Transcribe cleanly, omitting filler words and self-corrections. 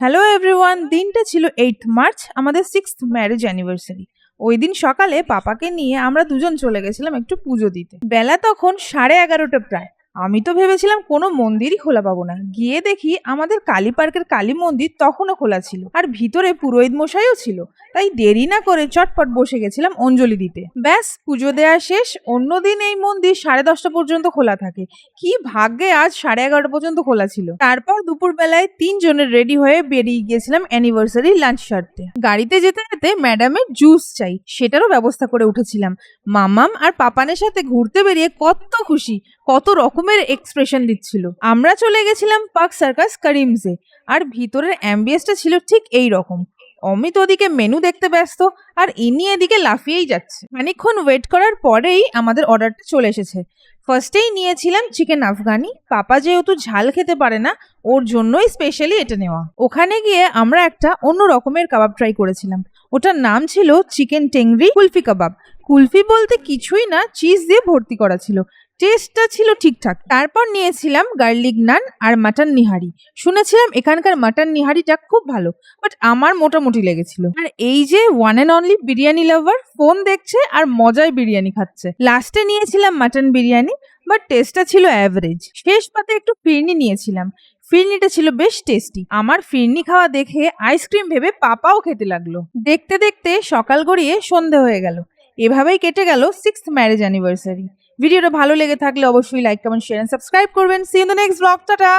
Hello everyone, দিনটা ছিল 8th March, আমাদের 6th ম্যারেজ অ্যানিভার্সারি। ওই দিন সকালে পাপাকে নিয়ে আমরা দুজন চলে গেছিলাম একটু পুজো দিতে। বেলা তখন 11:30 প্রায়। আমি তো ভেবেছিলাম কোনো মন্দিরই খোলা পাবো না, গিয়ে দেখি আমাদের কালী পার্কের কালী মন্দির তখনও খোলা ছিল, আর ভিতরে পুরোহিত মশাইও ছিল। তাই দেরি না করে চটপট বসে গেছিলাম অঞ্জলি দিতে। ব্যাস, পুজো দেওয়া শেষ। অন্যদিন এই মন্দির 10:30 পর্যন্ত খোলা থাকে, কি ভাগ্যে আজ 11:30 পর্যন্ত খোলা ছিল। তারপর দুপুর বেলায় তিনজনের রেডি হয়ে বেরিয়ে গিয়েছিলাম অ্যানিভার্সারি লাঞ্চ সারতে। গাড়িতে যেতে যেতে ম্যাডামের জুস চাই সেটারও ব্যবস্থা করে উঠেছিলাম। মামাম আর পাপানের সাথে ঘুরতে বেরিয়ে কত খুশি, কত রকমের এক্সপ্রেশন দিচ্ছিল। আমরা চলে গেছিলাম পার্ক সার্কাস করিমসে, আর ভিতরের অ্যাম্বিয়েন্সটা ছিল ঠিক এই রকম। অমিত ওদিকে মেনু দেখতে ব্যস্ত, আর ইনি এদিকে লাফিয়েই যাচ্ছে। খানিকক্ষণ ওয়েট করার পরেই আমাদের অর্ডারটা চলে এসেছে। ফার্স্টেই নিয়েছিলাম চিকেন আফগানি। পাপা যেহেতু ঝাল খেতে পারে না, ওর জন্যই স্পেশালি এটা নেওয়া। ওখানে গিয়ে আমরা একটা অন্য রকমের কাবাব ট্রাই করেছিলাম। ওটার নাম ছিল চিকেন টেংরি কুলফি কাবাব। কুলফি বলতে কিছুই না, চিজ দিয়ে ভর্তি করা ছিল। টেস্টটা ছিল ঠিকঠাক। তারপর নিয়েছিলাম গার্লিক নান আর মাটন নিহারি। শুনেছিলাম এখানকার মাটন নিহারিটা খুব ভালো, বাট আমার মোটামুটি লেগেছিল। আর এই যে one and only biryani lover phone দেখছে আর মজায় বিরিয়ানি খাচ্ছে। লাস্টে নিয়েছিলাম মাটন বিরিয়ানি, বাট টেস্টটা ছিল অ্যাভারেজ। শেষ পাতে একটু ফিরনি নিয়েছিলাম। ফিরনিটা ছিল বেশ টেস্টি। আমার ফিরনি খাওয়া দেখে আইসক্রিম ভেবে পাপাও খেতে লাগলো। দেখতে দেখতে সকাল গড়িয়ে সন্ধে হয়ে গেল। এভাবেই কেটে গেল 6th ম্যারেজ অ্যানিভার্সারি। ভিডিওটা ভালো লেগে থাকলে অবশ্যই like, comment, share and subscribe করবেন। See you in the next blog. Tata.